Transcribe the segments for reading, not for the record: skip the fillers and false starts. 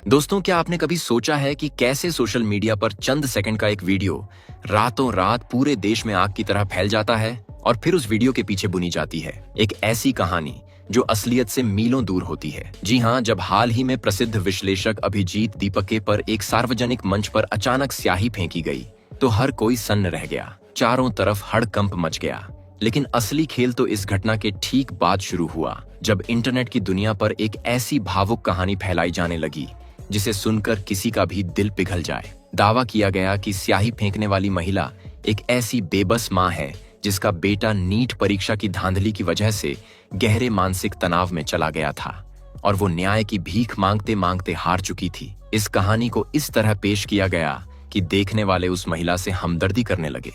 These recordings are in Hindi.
दोस्तों, क्या आपने कभी सोचा है कि कैसे सोशल मीडिया पर चंद सेकंड का एक वीडियो रातों रात पूरे देश में आग की तरह फैल जाता है और फिर उस वीडियो के पीछे बुनी जाती है एक ऐसी कहानी जो असलियत से मीलों दूर होती है। जी हाँ, जब हाल ही में प्रसिद्ध विश्लेषक अभिजीत दीपके पर एक सार्वजनिक मंच पर अचानक स्याही फेंकी गई तो हर कोई सन्न रह गया, चारों तरफ हड़कंप मच गया। लेकिन असली खेल तो इस घटना के ठीक बाद शुरू हुआ, जब इंटरनेट की दुनिया पर एक ऐसी भावुक कहानी फैलाई जाने लगी जिसे सुनकर किसी का भी दिल पिघल जाए। दावा किया गया कि स्याही फेंकने वाली महिला एक ऐसी बेबस मां है जिसका बेटा नीट परीक्षा की धांधली की वजह से गहरे मानसिक तनाव में चला गया था और वो न्याय की भीख मांगते मांगते हार चुकी थी। इस कहानी को इस तरह पेश किया गया कि देखने वाले उस महिला से हमदर्दी करने लगे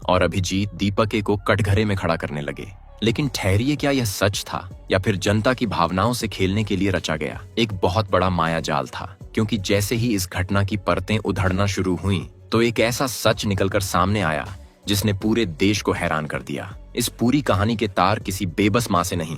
और अभिजीत दीपके को कटघरे में खड़ा करने लगे। लेकिन ठहरिए, क्या यह सच था या फिर जनता की भावनाओं से खेलने के लिए रचा गया एक बहुत बड़ा माया जाल था? क्योंकि जैसे ही इस घटना की परतें उधड़ना शुरू हुईं, तो एक ऐसा सच निकलकर सामने आया जिसने पूरे देश को हैरान कर दिया। इस पूरी कहानी के तार किसी बेबस मां से नहीं,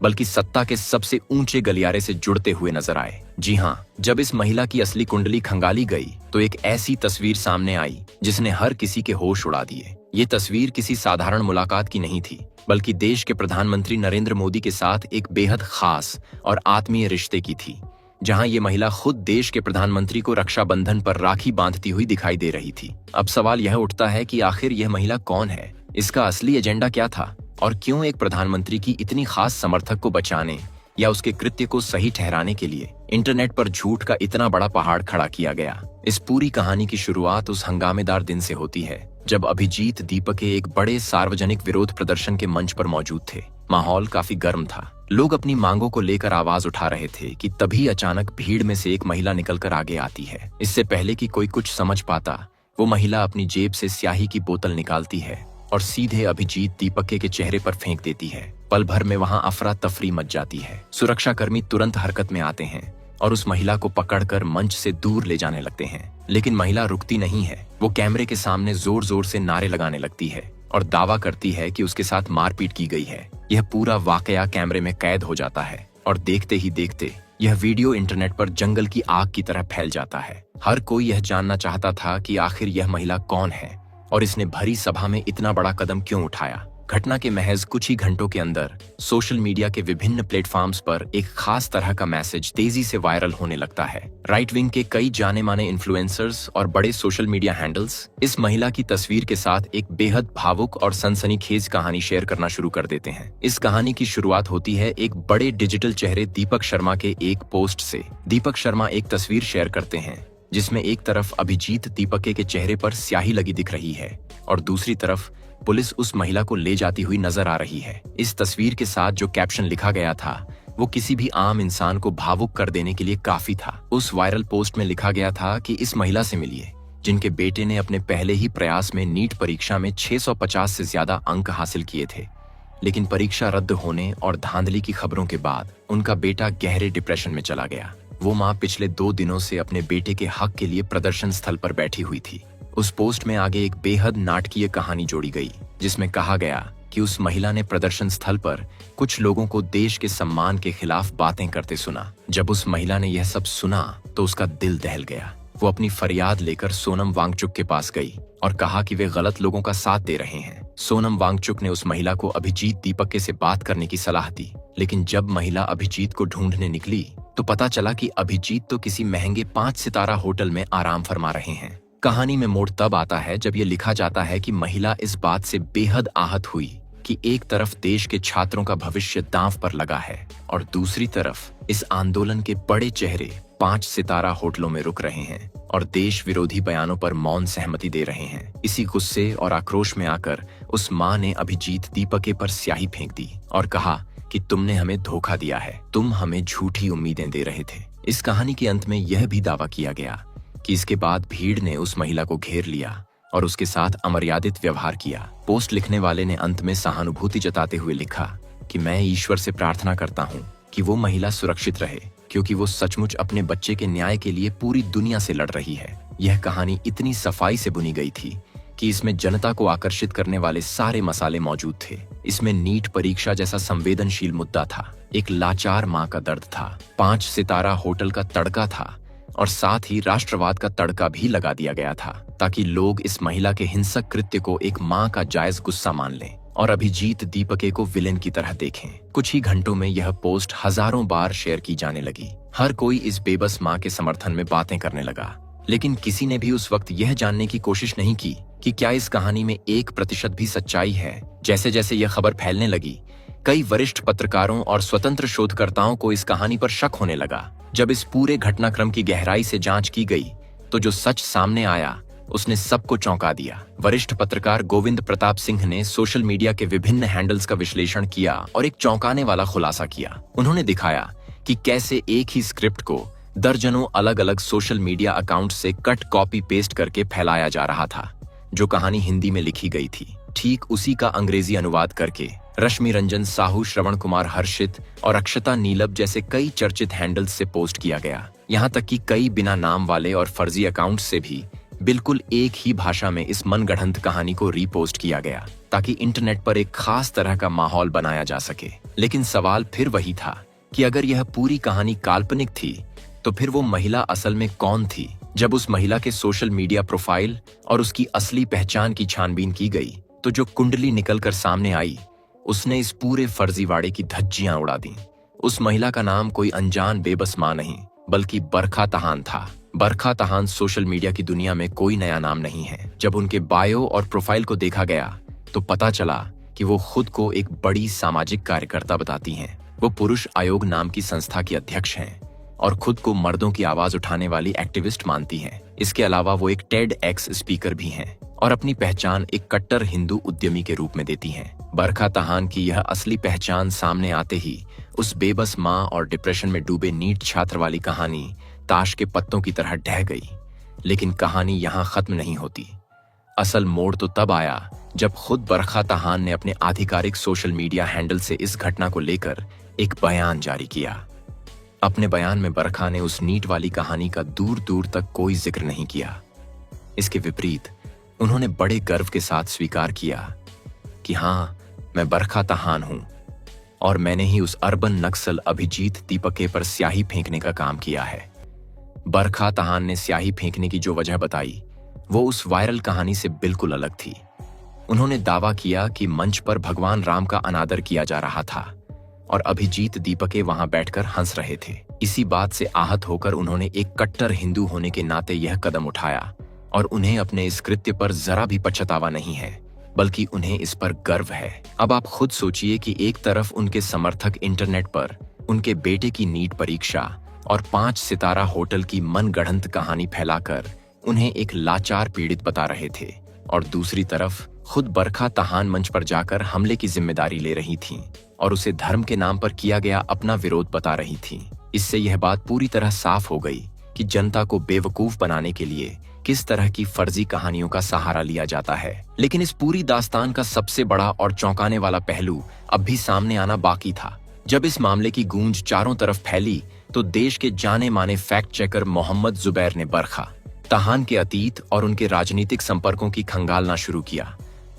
बल्कि सत्ता के सबसे ऊंचे गलियारे से जुड़ते हुए नजर आए। जी हाँ, जब इस महिला की असली कुंडली खंगाली गई तो एक ऐसी तस्वीर सामने आई जिसने हर किसी के होश उड़ा दिए। ये तस्वीर किसी साधारण मुलाकात की नहीं थी, बल्कि देश के प्रधानमंत्री नरेंद्र मोदी के साथ एक बेहद खास और आत्मीय रिश्ते की थी, जहां ये महिला खुद देश के प्रधानमंत्री को रक्षाबंधन पर राखी बांधती हुई दिखाई दे रही थी। अब सवाल यह उठता है कि आखिर यह महिला कौन है, इसका असली एजेंडा क्या था और क्यों एक प्रधानमंत्री की इतनी खास समर्थक को बचाने या उसके कृत्य को सही ठहराने के लिए इंटरनेट पर झूठ का इतना बड़ा पहाड़ खड़ा किया गया। इस पूरी कहानी की शुरुआत उस हंगामेदार दिन से होती है जब अभिजीत दीपके एक बड़े सार्वजनिक विरोध प्रदर्शन के मंच पर मौजूद थे। माहौल काफी गर्म था, लोग अपनी मांगों को लेकर आवाज उठा रहे थे कि तभी अचानक भीड़ में से एक महिला निकलकर आगे आती है। इससे पहले कि कोई कुछ समझ पाता, वो महिला अपनी जेब से स्याही की बोतल निकालती है और सीधे अभिजीत दीपके के चेहरे पर फेंक देती है। पल भर में वहां अफरा तफरी मच जाती है। सुरक्षाकर्मी तुरंत हरकत में आते हैं और उस महिला को पकड़कर मंच से दूर ले जाने लगते हैं। लेकिन महिला रुकती नहीं है, वो कैमरे के सामने जोर जोर से नारे लगाने लगती है और दावा करती है कि उसके साथ मारपीट की गई है। यह पूरा वाकया कैमरे में कैद हो जाता है और देखते ही देखते यह वीडियो इंटरनेट पर जंगल की आग की तरह फैल जाता है। हर कोई यह जानना चाहता था कि आखिर यह महिला कौन है और इसने भरी सभा में इतना बड़ा कदम क्यों उठाया। घटना के महज कुछ ही घंटों के अंदर सोशल मीडिया के विभिन्न प्लेटफॉर्म्स पर एक खास तरह का मैसेज तेजी से वायरल होने लगता है। राइट विंग के कई जाने माने इन्फ्लुएंसर्स और बड़े सोशल मीडिया हैंडल्स इस महिला की तस्वीर के साथ एक बेहद भावुक और सनसनीखेज कहानी शेयर करना शुरू कर देते हैं। इस कहानी की शुरुआत होती है एक बड़े डिजिटल चेहरे दीपक शर्मा के एक पोस्ट से। दीपक शर्मा एक तस्वीर शेयर करते हैं जिसमें एक तरफ अभिजीत दीपके के चेहरे पर स्याही लगी दिख रही है और दूसरी तरफ पुलिस उस महिला को ले जाती हुई नजर आ रही है। इस तस्वीर के साथ जो कैप्शन लिखा गया था वो किसी भी आम इंसान को भावुक कर देने के लिए काफी था। उस वायरल पोस्ट में लिखा गया था कि इस महिला से मिलिए जिनके बेटे ने अपने पहले ही प्रयास में नीट परीक्षा में 650 से ज्यादा अंक हासिल किए थे, लेकिन परीक्षा रद्द होने और धांधली की खबरों के बाद उनका बेटा गहरे डिप्रेशन में चला गया। वो माँ पिछले 2 दिनों से अपने बेटे के हक के लिए प्रदर्शन स्थल पर बैठी हुई थी। उस पोस्ट में आगे एक बेहद नाटकीय कहानी जोड़ी गई जिसमें कहा गया कि उस महिला ने प्रदर्शन स्थल पर कुछ लोगों को देश के सम्मान के खिलाफ बातें करते सुना। जब उस महिला ने यह सब सुना तो उसका दिल दहल गया। वो अपनी फरियाद लेकर सोनम वांगचुक के पास गई और कहा कि वे गलत लोगों का साथ दे रहे हैं। सोनम वांगचुक ने उस महिला को अभिजीत दीपके से बात करने की सलाह दी, लेकिन जब महिला अभिजीत को ढूंढने निकली तो पता चला कि अभिजीत तो किसी महंगे 5 सितारा होटल में आराम फरमा रहे हैं। कहानी में मोड़ तब आता है जब यह लिखा जाता है कि महिला इस बात से बेहद आहत हुई कि एक तरफ देश के छात्रों का भविष्य दांव पर लगा है और दूसरी तरफ इस आंदोलन के बड़े चेहरे 5 सितारा होटलों में रुक रहे हैं और देश विरोधी बयानों पर मौन सहमति दे रहे हैं। इसी गुस्से और आक्रोश में आकर उस मां ने अभिजीत दीपके पर स्याही फेंक दी और कहा कि तुमने हमें धोखा दिया है, तुम हमें झूठी उम्मीदें दे रहे थे। इस कहानी के अंत में यह भी दावा किया गया कि इसके बाद भीड़ ने उस महिला को घेर लिया और उसके साथ अमर्यादित व्यवहार किया। पोस्ट लिखने वाले ने अंत में सहानुभूति जताते हुए लिखा कि मैं ईश्वर से प्रार्थना करता हूँ कि वो महिला सुरक्षित रहे, क्योंकि वो सचमुच अपने बच्चे के न्याय के लिए पूरी दुनिया से लड़ रही है। यह कहानी इतनी सफाई से बुनी गई थी कि इसमें जनता को आकर्षित करने वाले सारे मसाले मौजूद थे। इसमें नीट परीक्षा जैसा संवेदनशील मुद्दा था, एक लाचार माँ का दर्द था, 5 सितारा होटल का तड़का था और साथ ही राष्ट्रवाद का तड़का भी लगा दिया गया था, ताकि लोग इस महिला के हिंसक कृत्य को एक माँ का जायज गुस्सा मान लें और अभिजीत दीपके को विलेन की तरह देखें। कुछ ही घंटों में यह पोस्ट हजारों बार शेयर की जाने लगी। हर कोई इस बेबस माँ के समर्थन में बातें करने लगा, लेकिन किसी ने भी उस वक्त यह जानने की कोशिश नहीं की कि क्या इस कहानी में 1% भी सच्चाई है। जैसे जैसे यह खबर फैलने लगी, कई वरिष्ठ पत्रकारों और स्वतंत्र शोधकर्ताओं को इस कहानी पर शक होने लगा। जब इस पूरे घटनाक्रम की गहराई से जांच की गई तो जो सच सामने आया उसने सबको चौंका दिया। वरिष्ठ पत्रकार गोविंद प्रताप सिंह ने सोशल मीडिया के विभिन्न हैंडल्स का विश्लेषण किया और एक चौंकाने वाला खुलासा किया। उन्होंने दिखाया कि कैसे एक ही स्क्रिप्ट को दर्जनों अलग अलग सोशल मीडिया अकाउंट से कट कॉपी पेस्ट करके फैलाया जा रहा था। जो कहानी हिंदी में लिखी गई थी, ठीक उसी का अंग्रेजी अनुवाद करके रश्मि रंजन साहू, श्रवण कुमार हर्षित और अक्षता नीलब जैसे कई चर्चित हैंडल्स से पोस्ट किया गया। यहाँ तक कि कई बिना नाम वाले और फर्जी अकाउंट से भी बिल्कुल एक ही भाषा में इस मनगढ़ंत कहानी को रीपोस्ट किया गया, ताकि इंटरनेट पर एक खास तरह का माहौल बनाया जा सके। लेकिन सवाल फिर वही था कि अगर यह पूरी कहानी काल्पनिक थी तो फिर वो महिला असल में कौन थी। जब उस महिला के सोशल मीडिया प्रोफाइल और उसकी असली पहचान की छानबीन की गई तो जो कुंडली निकलकर सामने आई उसने इस पूरे फर्जीवाड़े की धज्जियां उड़ा दी। उस महिला का नाम कोई अनजान बेबस मां नहीं बल्कि बरखा तहान था। बरखा तहान सोशल मीडिया की दुनिया में कोई नया नाम नहीं है। जब उनके बायो और प्रोफाइल को देखा गया तो पता चला कि वो खुद को एक बड़ी सामाजिक कार्यकर्ता बताती हैं। वो पुरुष आयोग नाम की संस्था की अध्यक्ष हैं और खुद को मर्दों की आवाज उठाने वाली एक्टिविस्ट मानती हैं। इसके अलावा वो एक TEDx स्पीकर भी हैं और अपनी पहचान एक कट्टर हिंदू उद्यमी के रूप में देती हैं। बरखा तहान की यह असली पहचान सामने आते ही उस बेबस माँ और डिप्रेशन में डूबे नीट छात्र वाली कहानी ताश के पत्तों की तरह ढह गई। लेकिन कहानी यहाँ खत्म नहीं होती। असल मोड़ तो तब आया जब खुद बरखा तहान ने अपने आधिकारिक सोशल मीडिया हैंडल से इस घटना को लेकर एक बयान जारी किया। अपने बयान में बरखा ने उस नीट वाली कहानी का दूर दूर तक कोई जिक्र नहीं किया। इसके विपरीत उन्होंने बड़े गर्व के साथ स्वीकार किया कि हाँ, मैं बरखा तहान हूं और मैंने ही उस अर्बन नक्सल अभिजीत दीपके पर स्याही फेंकने का काम किया है। बरखा तहान ने स्याही फेंकने की जो वजह बताई वो उस वायरल कहानी से बिल्कुल अलग थी। उन्होंने दावा किया कि मंच पर भगवान राम का अनादर किया जा रहा था और अभिजीत दीपके वहां बैठकर हंस रहे थे। इसी बात से आहत होकर उन्होंने एक कट्टर हिंदू होने के नाते यह कदम उठाया और उन्हें अपने इस कृत्य पर जरा भी पछतावा नहीं है, बल्कि उन्हें इस पर गर्व है। अब आप खुद सोचिए कि एक तरफ उनके समर्थक इंटरनेट पर उनके बेटे की नीट परीक्षा और 5 सितारा होटल की मनगढ़ंत कहानी फैलाकर उन्हें एक लाचार पीड़ित बता रहे थे और दूसरी तरफ खुद बरखा तहान मंच पर जाकर हमले की जिम्मेदारी ले रही थीं और उसे धर्म के नाम पर किया गया अपना विरोध बता रही थीं। इससे यह बात पूरी तरह साफ हो गई कि जनता को बेवकूफ बनाने के लिए किस तरह की फर्जी कहानियों का सहारा लिया जाता है। लेकिन इस पूरी दास्तान का सबसे बड़ा और चौंकाने वाला पहलू अब भी सामने आना बाकी था। जब इस मामले की गूंज चारों तरफ फैली तो देश के जाने माने फैक्ट चेकर मोहम्मद जुबैर ने बरखा तहान के अतीत और उनके राजनीतिक संपर्कों की खंगालना शुरू किया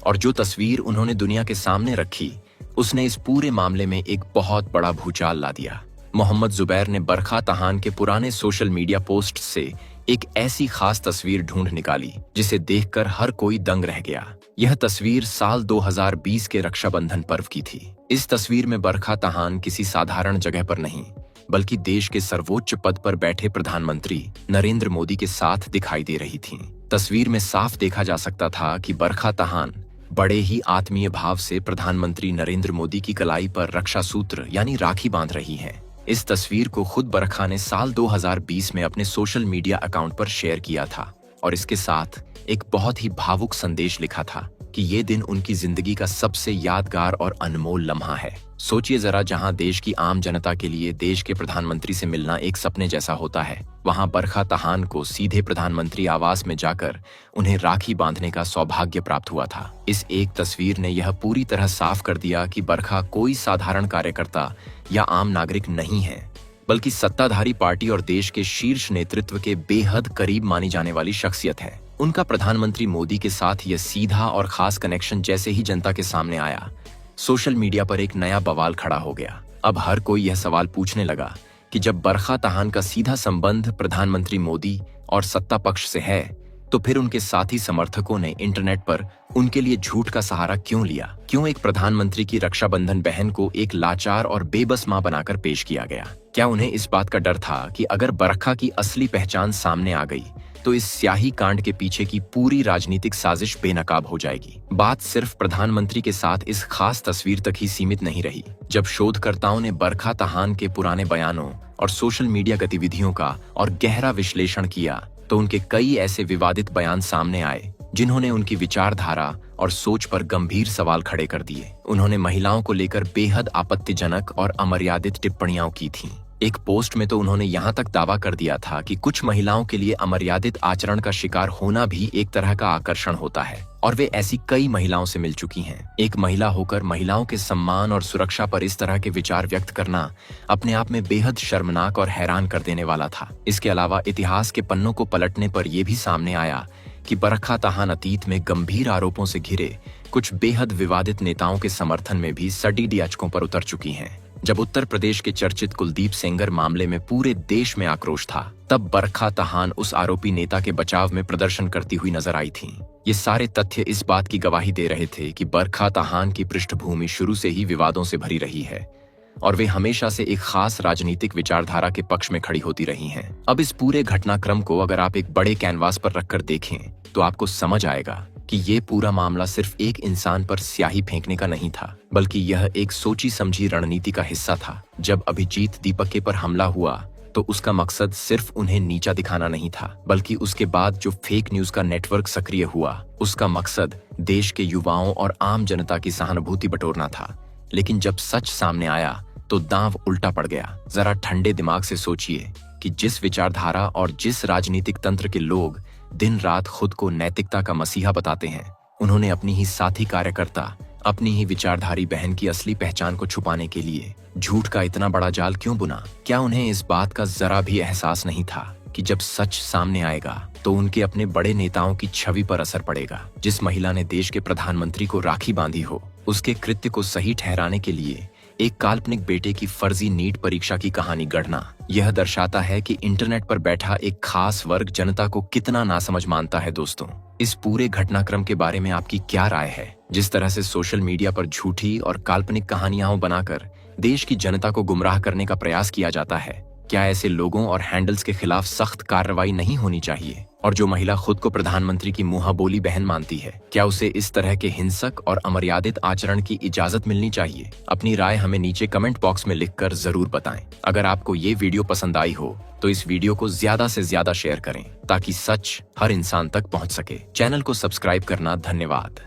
और जो तस्वीर उन्होंने दुनिया के सामने रखी उसने इस पूरे मामले में एक बहुत बड़ा भूचाल ला दिया। मोहम्मद जुबैर ने बरखा तहान के पुराने सोशल मीडिया पोस्ट से एक ऐसी खास तस्वीर ढूंढ निकाली जिसे देखकर हर कोई दंग रह गया। यह तस्वीर साल 2020 के रक्षाबंधन पर्व की थी। इस तस्वीर में बरखा तहान किसी साधारण जगह पर नहीं बल्कि देश के सर्वोच्च पद पर बैठे प्रधानमंत्री नरेंद्र मोदी के साथ दिखाई दे रही थीं। तस्वीर में साफ देखा जा सकता था कि बरखा तहान बड़े ही आत्मीय भाव से प्रधानमंत्री नरेंद्र मोदी की कलाई पर रक्षा सूत्र यानी राखी बांध रही हैं। इस तस्वीर को खुद बरखा ने साल 2020 में अपने सोशल मीडिया अकाउंट पर शेयर किया था और इसके साथ एक बहुत ही भावुक संदेश लिखा था कि ये दिन उनकी जिंदगी का सबसे यादगार और अनमोल लम्हा है। सोचिए जरा, जहां देश की आम जनता के लिए देश के प्रधानमंत्री से मिलना एक सपने जैसा होता है, वहां बरखा तहान को सीधे प्रधानमंत्री आवास में जाकर उन्हें राखी बांधने का सौभाग्य प्राप्त हुआ था। इस एक तस्वीर ने यह पूरी तरह साफ कर दिया कि बरखा कोई साधारण कार्यकर्ता या आम नागरिक नहीं है, बल्कि सत्ताधारी पार्टी और देश के शीर्ष नेतृत्व के बेहद करीब मानी जाने वाली शख्सियत है। उनका प्रधानमंत्री मोदी के साथ यह सीधा और खास कनेक्शन जैसे ही जनता के सामने आया, सोशल मीडिया पर एक नया बवाल खड़ा हो गया। अब हर कोई यह सवाल पूछने लगा कि जब बरखा तहान का सीधा संबंध प्रधानमंत्री मोदी और सत्ता पक्ष से है, तो फिर उनके साथी समर्थकों ने इंटरनेट पर उनके लिए झूठ का सहारा क्यों लिया? क्यों एक प्रधानमंत्री की रक्षाबंधन बहन को एक लाचार और बेबस मां बनाकर पेश किया गया? क्या उन्हें इस बात का डर था कि अगर बरखा की असली पहचान सामने आ गई तो इस स्याही कांड के पीछे की पूरी राजनीतिक साजिश बेनकाब हो जाएगी? बात सिर्फ प्रधानमंत्री के साथ इस खास तस्वीर तक ही सीमित नहीं रही। जब शोधकर्ताओं ने बरखा तहान के पुराने बयानों और सोशल मीडिया गतिविधियों का और गहरा विश्लेषण किया, तो उनके कई ऐसे विवादित बयान सामने आए जिन्होंने उनकी विचारधारा और सोच पर गंभीर सवाल खड़े कर दिए। उन्होंने महिलाओं को लेकर बेहद आपत्तिजनक और अमर्यादित टिप्पणियां की थीं। एक पोस्ट में तो उन्होंने यहां तक दावा कर दिया था कि कुछ महिलाओं के लिए अमर्यादित आचरण का शिकार होना भी एक तरह का आकर्षण होता है, और वे ऐसी कई महिलाओं से मिल चुकी हैं। एक महिला होकर महिलाओं के सम्मान और सुरक्षा पर इस तरह के विचार व्यक्त करना अपने आप में बेहद शर्मनाक और हैरान कर देने वाला था। इसके अलावा इतिहास के पन्नों को पलटने पर यह भी सामने आया कि बरखा तहान अतीत में गंभीर आरोपों से घिरे कुछ बेहद विवादित नेताओं के समर्थन में भी सडीडी अचकों पर उतर चुकी हैं। जब उत्तर प्रदेश के चर्चित कुलदीप सेंगर मामले में पूरे देश में आक्रोश था, तब बरखा तहान उस आरोपी नेता के बचाव में प्रदर्शन करती हुई नजर आई थीं। ये सारे तथ्य इस बात की गवाही दे रहे थे कि बरखा तहान की पृष्ठभूमि शुरू से ही विवादों से भरी रही है और वे हमेशा से एक खास राजनीतिक विचारधारा के पक्ष में खड़ी होती रही हैं। अब इस पूरे घटनाक्रम को अगर आप एक बड़े कैनवास पर रखकर देखें, तो आपको समझ आएगा कि ये पूरा मामला सिर्फ एक इंसान पर स्याही फेंकने का नहीं था, बल्कि यह एक सोची समझी रणनीति का हिस्सा था। जब अभिजीत दीपके पर हमला हुआ, तो उसका मकसद सिर्फ उन्हें नीचा दिखाना नहीं था, बल्कि उसके बाद जो फेक न्यूज का नेटवर्क सक्रिय हुआ, उसका मकसद देश के युवाओं और आम जनता की सहानुभूति बटोरना था। लेकिन जब सच सामने आया, तो दांव उल्टा पड़ गया। जरा ठंडे दिमाग से सोचिए कि जिस विचारधारा और जिस राजनीतिक तंत्र के लोग दिन रात खुद को नैतिकता का मसीहा बताते हैं, उन्होंने अपनी ही साथी कार्यकर्ता, अपनी ही विचारधारी बहन की असली पहचान को छुपाने के लिए झूठ का इतना बड़ा जाल क्यों बुना? क्या उन्हें इस बात का जरा भी एहसास नहीं था कि जब सच सामने आएगा तो उनके अपने बड़े नेताओं की छवि पर असर पड़ेगा? जिस महिला ने देश के प्रधानमंत्री को राखी बांधी हो, उसके कृत्य को सही ठहराने के लिए एक काल्पनिक बेटे की फर्जी नीट परीक्षा की कहानी गढ़ना, यह दर्शाता है कि इंटरनेट पर बैठा एक खास वर्ग जनता को कितना नासमझ मानता है। दोस्तों, इस पूरे घटनाक्रम के बारे में आपकी क्या राय है? जिस तरह से सोशल मीडिया पर झूठी और काल्पनिक कहानियां बनाकर देश की जनता को गुमराह करने का प्रयास किया जाता है, क्या ऐसे लोगों और हैंडल्स के खिलाफ सख्त कार्रवाई नहीं होनी चाहिए? और जो महिला खुद को प्रधानमंत्री की मुंहाबोली बहन मानती है, क्या उसे इस तरह के हिंसक और अमर्यादित आचरण की इजाजत मिलनी चाहिए? अपनी राय हमें नीचे कमेंट बॉक्स में लिखकर जरूर बताएं। अगर आपको ये वीडियो पसंद आई हो, तो इस वीडियो को ज्यादा से ज्यादा शेयर करें ताकि सच हर इंसान तक पहुंच सके। चैनल को सब्सक्राइब करना धन्यवाद।